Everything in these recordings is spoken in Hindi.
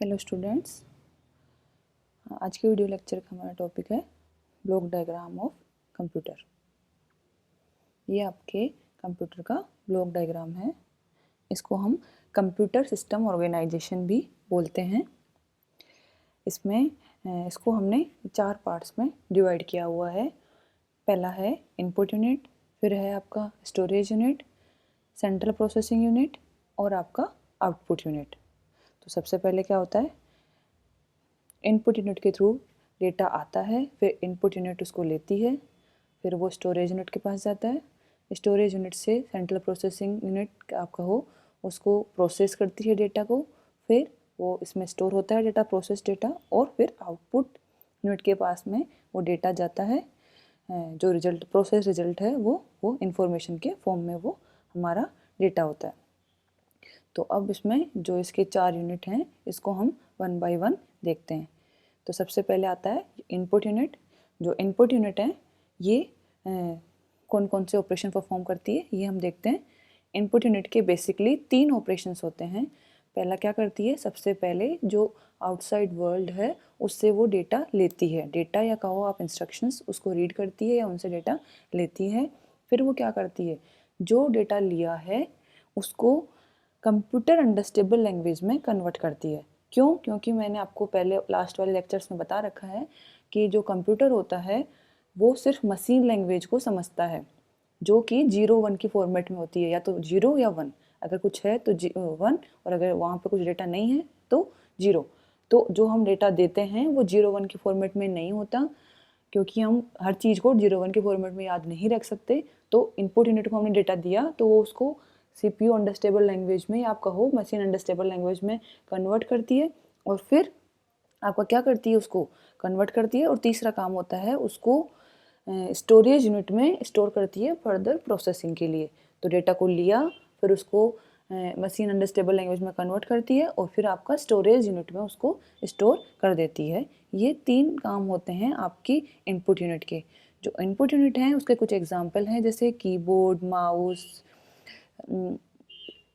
हेलो स्टूडेंट्स, आज के वीडियो लेक्चर का हमारा टॉपिक है ब्लॉक डायग्राम ऑफ कंप्यूटर। ये आपके कंप्यूटर का ब्लॉक डायग्राम है। इसको हम कंप्यूटर सिस्टम ऑर्गेनाइजेशन भी बोलते हैं। इसमें इसको हमने 4 पार्ट्स में डिवाइड किया हुआ है। पहला है इनपुट यूनिट, फिर है आपका storage unit, central processing unit और आपका आउटपुट यूनिट। तो सबसे पहले क्या होता है, इनपुट यूनिट के थ्रू डेटा आता है, फिर इनपुट यूनिट उसको लेती है, फिर वो स्टोरेज यूनिट के पास जाता है। स्टोरेज यूनिट से सेंट्रल प्रोसेसिंग यूनिट आपका हो उसको प्रोसेस करती है डेटा को, फिर वो इसमें स्टोर होता है डेटा, प्रोसेस डेटा, और फिर आउटपुट यूनिट के पास में वो डेटा जाता है। जो रिजल्ट प्रोसेस रिजल्ट है वो इंफॉर्मेशन के फॉर्म में वो हमारा डेटा होता है। तो अब इसमें जो इसके 4 यूनिट हैं इसको हम 1 बाय 1 देखते हैं। तो सबसे पहले आता है इनपुट यूनिट। जो इनपुट यूनिट है ये कौन कौन से ऑपरेशन परफॉर्म करती है ये हम देखते हैं। इनपुट यूनिट के बेसिकली 3 ऑपरेशंस होते हैं। पहला क्या करती है, सबसे पहले जो आउटसाइड वर्ल्ड है उससे वो डेटा लेती है, डेटा या कहो आप इंस्ट्रक्शंस, उसको रीड करती है या उनसे डेटा लेती है। फिर वो क्या करती है, जो डेटा लिया है उसको कंप्यूटर अंडरस्टेबल लैंग्वेज में कन्वर्ट करती है। क्यों? क्योंकि मैंने आपको पहले लास्ट वाले लेक्चर्स में बता रखा है कि जो कंप्यूटर होता है वो सिर्फ मशीन लैंग्वेज को समझता है, जो कि 0-1 की फॉर्मेट में होती है, या तो 0 या 1। अगर कुछ है तो 1, और अगर वहाँ पे कुछ डेटा नहीं है तो 0। तो जो हम डेटा देते हैं वो 0-1 की फॉर्मेट में नहीं होता, क्योंकि हम हर चीज़ को 0-1 के फॉर्मेट में याद नहीं रख सकते। तो इनपुट यूनिट को हमने डेटा दिया तो वो उसको CPU अंडरस्टेबल लैंग्वेज में, या आप कहो मशीन अंडरस्टेबल लैंग्वेज में कन्वर्ट करती है, और फिर आपका क्या करती है, उसको कन्वर्ट करती है। और तीसरा काम होता है उसको स्टोरेज यूनिट में स्टोर करती है फर्दर प्रोसेसिंग के लिए। तो डेटा को लिया, फिर उसको मशीन अंडरस्टेबल लैंग्वेज में कन्वर्ट करती है और फिर आपका स्टोरेज यूनिट में उसको स्टोर कर देती है। ये 3 काम होते हैं आपकी इनपुट यूनिट के। जो इनपुट यूनिट हैं उसके कुछ एग्जाम्पल हैं, जैसे कीबोर्ड, माउस,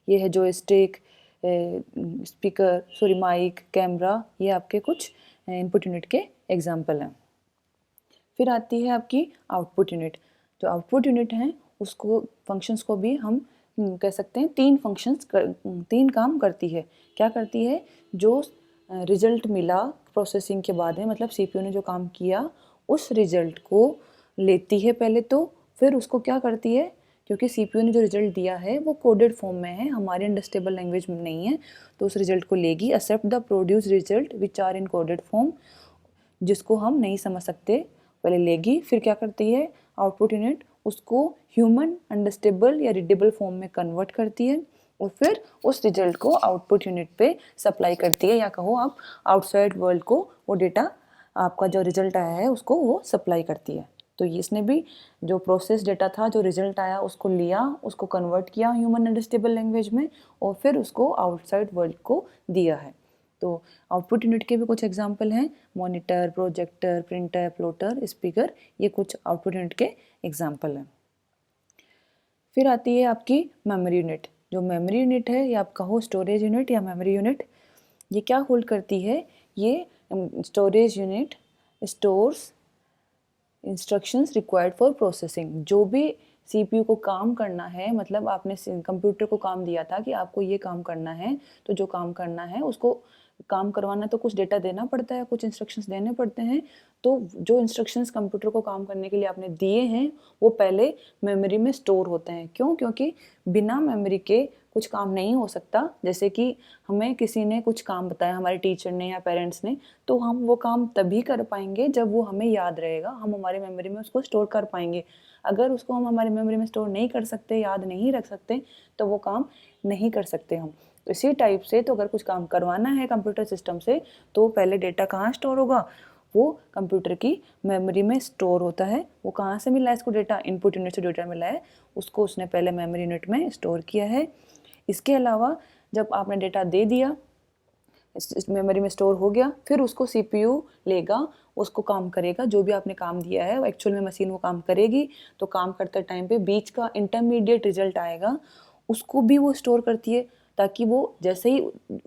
ये है जो स्टिक, स्पीकर, माइक, कैमरा, ये आपके कुछ इनपुट यूनिट के एग्जाम्पल हैं। फिर आती है आपकी आउटपुट यूनिट। जो आउटपुट यूनिट हैं उसको फंक्शंस को भी हम कह सकते हैं 3 काम करती है। क्या करती है, जो रिजल्ट मिला प्रोसेसिंग के बाद में, मतलब CPU ने जो काम किया उस रिजल्ट को लेती है पहले, तो फिर उसको क्या करती है, क्योंकि CPU ने जो रिजल्ट दिया है वो कोडेड फॉर्म में है, हमारे अंडरस्टेबल लैंग्वेज में नहीं है, तो उस रिजल्ट को लेगी। Except the produce result which are in coded form, जिसको हम नहीं समझ सकते पहले लेगी। फिर क्या करती है आउटपुट यूनिट, उसको ह्यूमन अंडरस्टेबल या रीडेबल फॉर्म में कन्वर्ट करती है, और फिर उस रिजल्ट को आउटपुट यूनिट पे सप्लाई करती है, या कहो आप आउटसाइड वर्ल्ड को वो डेटा, आपका जो रिजल्ट आया है उसको वो सप्लाई करती है। तो इसने भी जो प्रोसेस डेटा था, जो रिजल्ट आया उसको लिया, उसको कन्वर्ट किया ह्यूमन अंडरस्टेबल लैंग्वेज में, और फिर उसको आउटसाइड वर्ल्ड को दिया है। तो आउटपुट यूनिट के भी कुछ एग्जाम्पल हैं, monitor, projector, printer, plotter, speaker, ये कुछ आउटपुट यूनिट के एग्जाम्पल हैं। फिर आती है आपकी मेमोरी यूनिट। जो मेमोरी यूनिट है, या आप कहो स्टोरेज यूनिट या मेमोरी यूनिट, ये क्या होल्ड करती है, ये storage unit stores instructions required for processing. जो भी CPU को काम करना है, मतलब आपने कंप्यूटर को काम दिया था कि आपको ये काम करना है, तो जो काम करना है उसको काम करवाना तो कुछ डेटा देना पड़ता है, कुछ इंस्ट्रक्शंस देने पड़ते हैं। तो जो इंस्ट्रक्शंस कंप्यूटर को काम करने के लिए आपने दिए हैं वो पहले मेमोरी में स्टोर होते हैं। क्यों? क्योंकि बिना मेमोरी के कुछ काम नहीं हो सकता। जैसे कि हमें किसी ने कुछ काम बताया, हमारे टीचर ने या पेरेंट्स ने, तो हम वो काम तभी कर पाएंगे जब वो हमें याद रहेगा, हम हमारी मेमोरी में उसको स्टोर कर पाएंगे। अगर उसको हम हमारी मेमोरी में स्टोर नहीं कर सकते, याद नहीं रख सकते, तो वो काम नहीं कर सकते हम। तो इसी टाइप से, तो अगर कुछ काम करवाना है कंप्यूटर सिस्टम से, तो पहले डेटा कहाँ स्टोर होगा, वो कंप्यूटर की मेमोरी में स्टोर होता है। वो कहाँ से मिला है इसको डेटा, इनपुट यूनिट से डेटा मिला है, उसको उसने पहले मेमोरी यूनिट में स्टोर किया है। इसके अलावा जब आपने डेटा दे दिया, मेमोरी में स्टोर हो गया, फिर उसको CPU लेगा, उसको काम करेगा, जो भी आपने काम दिया है एक्चुअल में मशीन वो काम करेगी। तो काम करते टाइम पे बीच का इंटरमीडिएट रिजल्ट आएगा, उसको भी वो स्टोर करती है। ताकि वो जैसे ही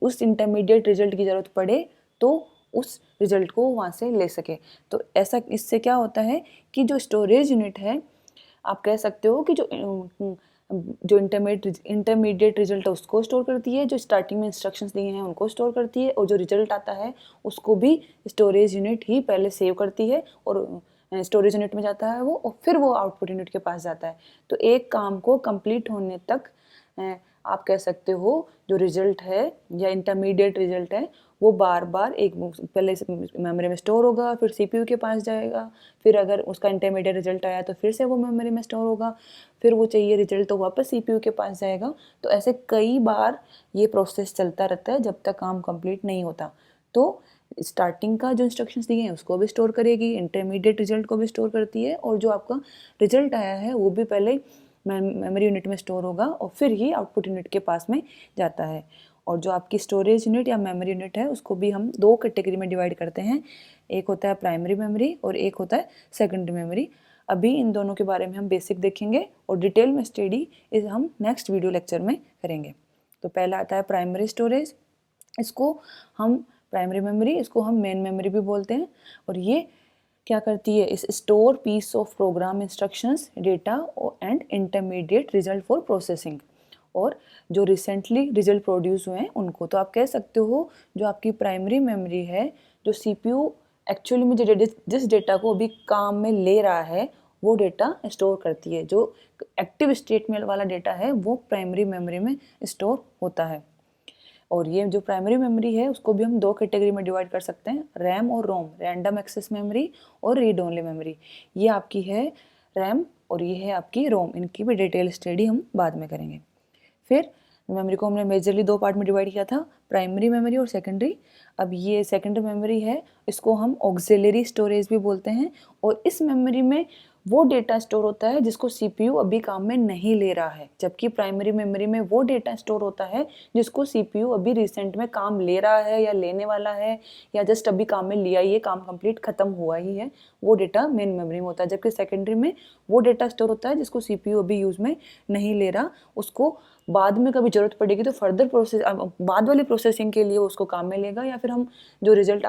उस इंटरमीडिएट रिजल्ट की ज़रूरत पड़े तो उस रिजल्ट को वहाँ से ले सके। तो ऐसा इससे क्या होता है कि जो स्टोरेज यूनिट है, आप कह सकते हो कि जो इंटरमीडिएट रिजल्ट है उसको स्टोर करती है, जो स्टार्टिंग में इंस्ट्रक्शंस दिए हैं उनको स्टोर करती है, और जो रिजल्ट आता है उसको भी स्टोरेज यूनिट ही पहले सेव करती है और स्टोरेज यूनिट में जाता है वो, और फिर वो आउटपुट यूनिट के पास जाता है। तो एक काम को कंप्लीट होने तक आप कह सकते हो जो रिजल्ट है या इंटरमीडिएट रिजल्ट है वो बार बार एक पहले मेमोरी में स्टोर होगा, फिर सीपीयू के पास जाएगा, फिर अगर उसका इंटरमीडिएट रिजल्ट आया तो फिर से वो मेमोरी में स्टोर होगा, फिर वो चाहिए रिजल्ट तो वापस सीपीयू के पास जाएगा। तो ऐसे कई बार ये प्रोसेस चलता रहता है जब तक काम कंप्लीट नहीं होता। तो स्टार्टिंग का जो इंस्ट्रक्शंस दिए हैं उसको भी स्टोर करेगी, इंटरमीडिएट रिजल्ट को भी स्टोर करती है, और जो आपका रिजल्ट आया है वो भी पहले मेमोरी यूनिट में स्टोर होगा और फिर ही आउटपुट यूनिट के पास में जाता है। और जो आपकी स्टोरेज यूनिट या मेमोरी यूनिट है उसको भी हम दो कैटेगरी में डिवाइड करते हैं, एक होता है प्राइमरी मेमोरी और एक होता है सेकेंडरी मेमोरी। अभी इन दोनों के बारे में हम बेसिक देखेंगे और डिटेल में स्टडी इस हम नेक्स्ट वीडियो लेक्चर में करेंगे। तो पहला आता है प्राइमरी स्टोरेज, इसको हम प्राइमरी मेमोरी, इसको हम मेन मेमोरी भी बोलते हैं। और ये क्या करती है, इस store piece of program instructions, data and intermediate result for processing, और जो रिसेंटली रिजल्ट प्रोड्यूस हुए हैं उनको। तो आप कह सकते हो जो आपकी प्राइमरी मेमोरी है, जो सीपीयू एक्चुअली में जिस डेटा को अभी काम में ले रहा है वो डेटा स्टोर करती है, जो एक्टिव स्टेट में वाला डेटा है वो प्राइमरी मेमोरी में स्टोर होता है। और ये जो प्राइमरी मेमोरी है उसको भी हम दो कैटेगरी में डिवाइड कर सकते हैं, रैम और रोम, रैंडम एक्सेस मेमोरी और रीड ओनली मेमोरी। ये आपकी है रैम और ये है आपकी रोम, इनकी भी डिटेल स्टडी हम बाद में करेंगे। फिर मेमोरी को हमने मेजरली दो पार्ट में डिवाइड किया था, प्राइमरी मेमोरी और सेकेंडरी। अब ये सेकेंडरी मेमोरी है, इसको हम ऑक्सिलरी स्टोरेज भी बोलते हैं, और इस मेमोरी में वो डेटा स्टोर होता है जिसको सीपीयू अभी काम में नहीं ले रहा है, जबकि प्राइमरी मेमोरी में वो डेटा स्टोर होता है जिसको सीपीयू अभी रिसेंट में काम ले रहा है या लेने वाला है, या जस्ट अभी काम में लिया ही है, काम कंप्लीट खत्म हुआ ही है, वो डेटा मेन मेमोरी में होता है। जबकि सेकेंडरी में वो डेटा स्टोर होता है जिसको सीपीयू अभी यूज़ में नहीं ले रहा, उसको बाद में कभी ज़रूरत पड़ेगी तो फर्दर प्रोसेस, बाद वाली प्रोसेसिंग के लिए उसको काम में लेगा, या फिर हम जो रिजल्ट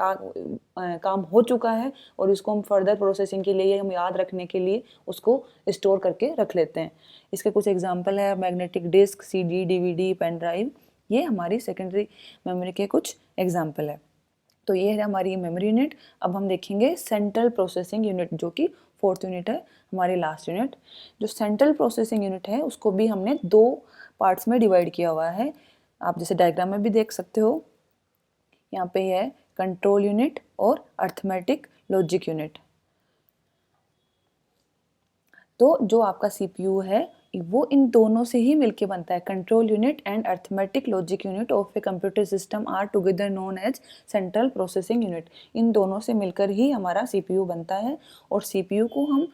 काम हो चुका है और इसको हम फर्दर प्रोसेसिंग के लिए, हम याद रखने के लिए उसको स्टोर करके रख लेते हैं। इसके कुछ एग्जांपल है magnetic disk, CD, DVD, pen drive, ये हमारी सेकेंडरी मेमोरी के कुछ एग्जाम्पल है। तो ये है हमारी मेमोरी यूनिट। अब हम देखेंगे सेंट्रल प्रोसेसिंग यूनिट, जो कि फोर्थ यूनिट है, हमारी लास्ट यूनिट। जो सेंट्रल प्रोसेसिंग यूनिट है उसको भी हमने दो पार्ट्स में डिवाइड किया हुआ है, आप जैसे डायग्राम में भी देख सकते हो। यहाँ पे है कंट्रोल यूनिट और अर्थमेटिक लॉजिक यूनिट। तो जो आपका सीपीयू है वो इन दोनों से ही मिलके बनता है। Control unit and arithmetic logic unit of a computer system are together known as central processing unit. इन दोनों से मिलकर ही हमारा सीपीयू बनता है, और सीपीयू को हम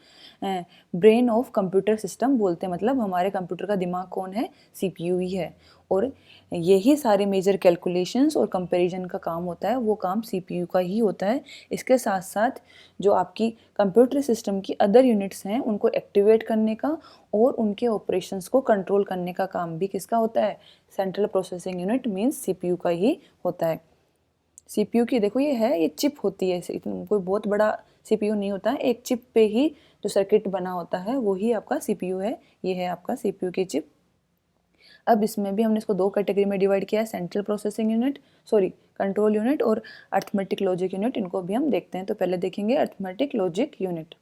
ब्रेन ऑफ कंप्यूटर सिस्टम बोलते हैं, मतलब हमारे कंप्यूटर का दिमाग कौन है, सीपीयू ही है। और यही सारे मेजर कैलकुलेशंस और कंपैरिजन का काम होता है, वो काम सीपीयू का ही होता है। इसके साथ साथ जो आपकी कंप्यूटर सिस्टम की अदर यूनिट्स हैं उनको एक्टिवेट करने का और उनके ऑपरेशंस को कंट्रोल करने का काम भी किसका होता है, central processing unit means CPU का ही होता है। सीपीयू की देखो ये चिप होती है, कोई बहुत बड़ा सीपीयू नहीं होता है, एक चिप पे ही जो सर्किट बना होता है वो ही आपका सीपीयू है। ये है आपका सीपीयू की चिप। अब इसमें भी हमने इसको दो कैटेगरी में डिवाइड किया है, central processing unit, control unit और अर्थमेटिक लॉजिक यूनिट। इनको भी हम देखते हैं। तो पहले देखेंगे अर्थमेटिक लॉजिक यूनिट।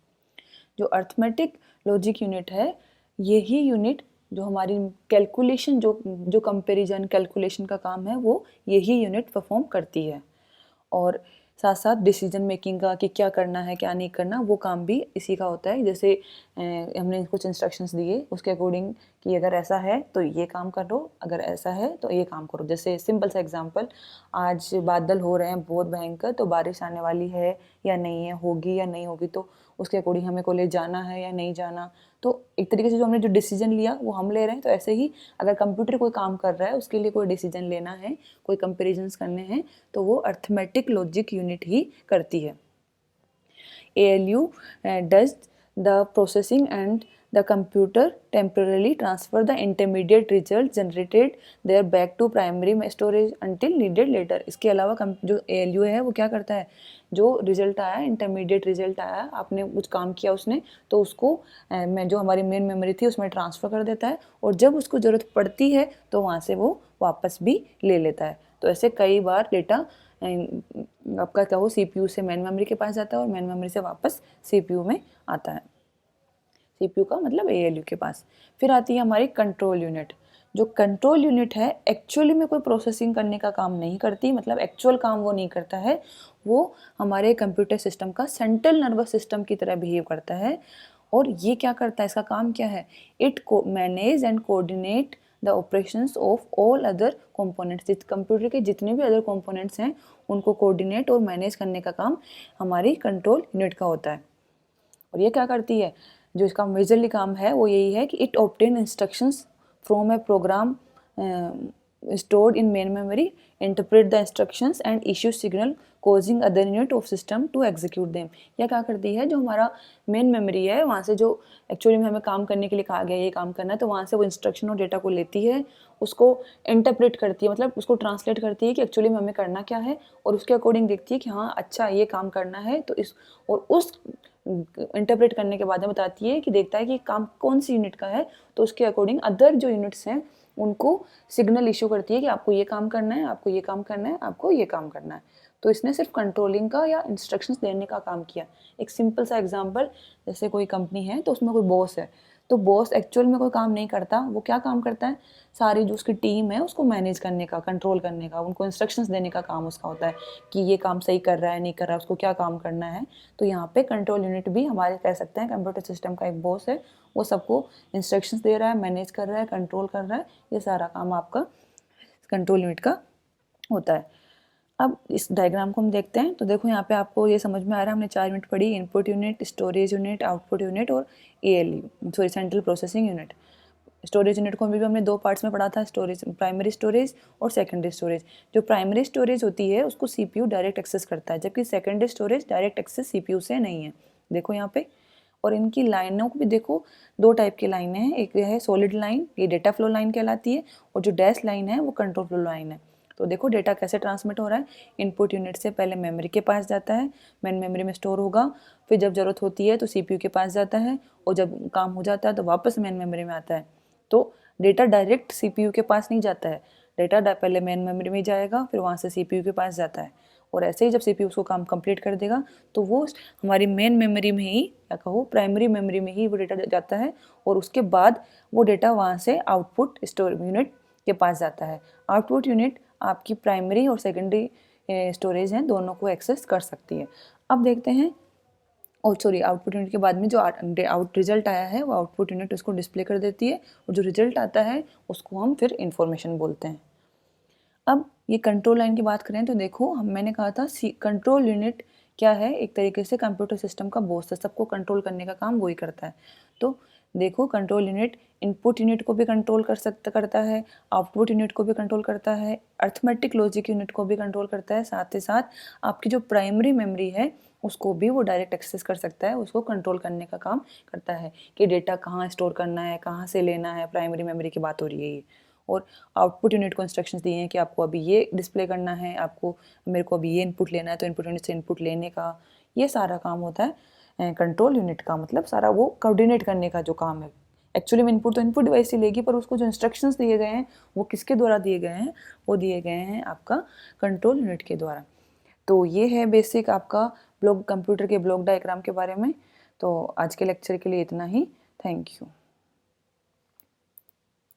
जो अर्थमेटिक लॉजिक यूनिट है, यही यूनिट जो हमारी कैलकुलेशन, जो कंपैरिजन कैलकुलेशन का काम है, वो यही यूनिट परफॉर्म करती है। और साथ साथ डिसीजन मेकिंग का कि क्या करना है क्या नहीं करना, वो काम भी इसी का होता है। जैसे हमने कुछ इंस्ट्रक्शंस दिए उसके अकॉर्डिंग कि अगर ऐसा है तो ये काम करो, अगर ऐसा है तो ये काम करो। जैसे सिंपल सा एग्जांपल, आज बादल हो रहे हैं बहुत भयंकर, तो बारिश आने वाली है या नहीं है, होगी या नहीं होगी, तो उसके अकॉर्डिंग हमें कॉलेज जाना है या नहीं जाना। तो एक तरीके से जो हमने जो डिसीजन लिया वो हम ले रहे हैं। तो ऐसे ही अगर कंप्यूटर कोई काम कर रहा है, उसके लिए कोई डिसीजन लेना है, कोई कंपेरिजन्स करने हैं, तो वो अर्थमेटिक लॉजिक यूनिट ही करती है। ALU does the processing and The computer temporarily transfer the intermediate result generated there back to primary storage until needed later. इसके अलावा जो ALU है वो क्या करता है, जो रिजल्ट आया, इंटरमीडिएट रिजल्ट आया, आपने कुछ काम किया उसने, तो उसको जो हमारी मेन मेमोरी थी उसमें ट्रांसफ़र कर देता है, और जब उसको ज़रूरत पड़ती है तो वहाँ से वो वापस भी ले लेता है। तो ऐसे कई बार डेटा आपका क्या हो, CPU से मेन मेमोरी के पास जाता है और मेन मेमोरी से वापस CPU में आता है। CPU का मतलब ALU के पास। फिर आती है हमारी कंट्रोल यूनिट। जो कंट्रोल यूनिट है एक्चुअली में कोई प्रोसेसिंग करने का काम नहीं करती, मतलब एक्चुअल काम वो नहीं करता है, वो हमारे कंप्यूटर सिस्टम का सेंट्रल नर्वस सिस्टम की तरह बिहेव करता है। और ये क्या करता है, इसका काम क्या है, it manage and coordinate the operations of all other components. Computer के जितने भी अदर कंपोनेंट्स हैं उनको कोऑर्डिनेट और मैनेज करने का काम हमारी कंट्रोल यूनिट का होता है। और ये क्या करती है, जो इसका मेजरली काम है वो यही है कि it obtain instructions from a program stored in main memory, interpret the instructions and issue signal causing other unit of system to execute them। यह क्या करती है, जो हमारा मेन मेमोरी है वहाँ से जो एक्चुअली में हमें काम करने के लिए कहा गया ये काम करना है, तो वहाँ से वो इंस्ट्रक्शन और डेटा को लेती है, उसको इंटरप्रेट करती है, मतलब उसको ट्रांसलेट करती है कि एक्चुअली में हमें करना क्या है, और उसके अकॉर्डिंग देखती है कि हाँ अच्छा ये काम करना है, तो इस और उस इंटरप्रेट करने के बाद में बताती है कि देखता है कि काम कौन सी यूनिट का है, तो उसके अकॉर्डिंग अदर जो यूनिट्स हैं उनको सिग्नल इशू करती है कि आपको ये काम करना है, आपको ये काम करना है, आपको ये काम करना है। तो इसने सिर्फ कंट्रोलिंग का या इंस्ट्रक्शंस देने का काम किया। एक सिंपल सा एग्जांपल, जैसे कोई कंपनी है तो उसमें कोई बॉस है, तो बॉस एक्चुअल में कोई काम नहीं करता, वो क्या काम करता है, सारी जो उसकी टीम है उसको मैनेज करने का, कंट्रोल करने का, उनको इंस्ट्रक्शंस देने का काम उसका होता है कि ये काम सही कर रहा है नहीं कर रहा है, उसको क्या काम करना है। तो यहाँ पे कंट्रोल यूनिट भी हमारे कह सकते हैं कंप्यूटर सिस्टम का एक बॉस है, वो सबको इंस्ट्रक्शंस दे रहा है, मैनेज कर रहा है, कंट्रोल कर रहा है, ये सारा काम आपका कंट्रोल यूनिट का होता है। अब इस डायग्राम को हम देखते हैं, तो देखो यहाँ पे आपको ये समझ में आ रहा है, हमने 4 यूनिट पढ़ी, input unit, storage unit, output unit और ALU sorry central processing unit. Storage unit को भी हमने 2 पार्ट्स में पढ़ा था, स्टोरेज, प्राइमरी स्टोरेज और सेकेंडरी स्टोरेज। जो प्राइमरी स्टोरेज होती है उसको CPU डायरेक्ट एक्सेस करता है, जबकि secondary storage direct access CPU से नहीं है, देखो यहाँ पे। और इनकी लाइनों को भी देखो, 2 टाइप की लाइनें हैं, एक है सॉलिड लाइन, ये डेटा फ्लो लाइन कहलाती है, और जो डैश लाइन है वो कंट्रोल फ्लो लाइन है। तो देखो डेटा कैसे ट्रांसमिट हो रहा है, इनपुट यूनिट से पहले मेमोरी के पास जाता है, मेन मेमोरी में स्टोर होगा, फिर जब ज़रूरत होती है तो CPU के पास जाता है, और जब काम हो जाता है तो वापस मेन मेमोरी में आता है। तो डेटा डायरेक्ट CPU के पास नहीं जाता है, डेटा पहले मेन मेमोरी में जाएगा, फिर वहाँ से CPU के पास जाता है, और ऐसे ही जब CPU उसको काम कंप्लीट कर देगा तो वो हमारी मेन मेमोरी में ही, या कहो प्राइमरी मेमोरी में ही वो डेटा जाता है, और उसके बाद वो डेटा वहाँ से आउटपुट स्टोर यूनिट के पास जाता है। आउटपुट यूनिट आपकी प्राइमरी और सेकेंडरी स्टोरेज हैं, दोनों को एक्सेस कर सकती है। अब देखते हैं, और सॉरी आउटपुट यूनिट के बाद में जो आउट रिजल्ट आया है वो आउटपुट यूनिट उसको डिस्प्ले कर देती है, और जो रिजल्ट आता है उसको हम फिर इंफॉर्मेशन बोलते हैं। अब ये कंट्रोल लाइन की बात करें तो देखो, मैंने कहा था कंट्रोल यूनिट क्या है, एक तरीके से कंप्यूटर सिस्टम का बॉस है, सबको कंट्रोल करने का काम वही करता है। तो देखो कंट्रोल यूनिट इनपुट यूनिट को भी कंट्रोल करता है, आउटपुट यूनिट को भी कंट्रोल करता है, अर्थमेटिक लॉजिक यूनिट को भी कंट्रोल करता है, साथ ही साथ आपकी जो प्राइमरी मेमोरी है उसको भी वो डायरेक्ट एक्सेस कर सकता है, उसको कंट्रोल करने का काम करता है कि डेटा कहाँ स्टोर करना है, कहाँ से लेना है, प्राइमरी मेमोरी की बात हो रही है ये। और आउटपुट यूनिट को इंस्ट्रक्शंस दिए हैं कि आपको अभी ये डिस्प्ले करना है, आपको मेरे को अभी ये इनपुट लेना है, तो इनपुट यूनिट से इनपुट लेने का, ये सारा काम होता है कंट्रोल यूनिट का, मतलब सारा वो कोऑर्डिनेट करने का जो काम है। एक्चुअली में इनपुट तो इनपुट डिवाइस ही लेगी, पर उसको जो इंस्ट्रक्शंस दिए गए हैं वो किसके द्वारा दिए गए हैं, वो दिए गए हैं आपका कंट्रोल यूनिट के द्वारा। तो ये है बेसिक आपका कंप्यूटर के ब्लॉक डायग्राम के बारे में। तो आज के लेक्चर के लिए इतना ही, थैंक यू।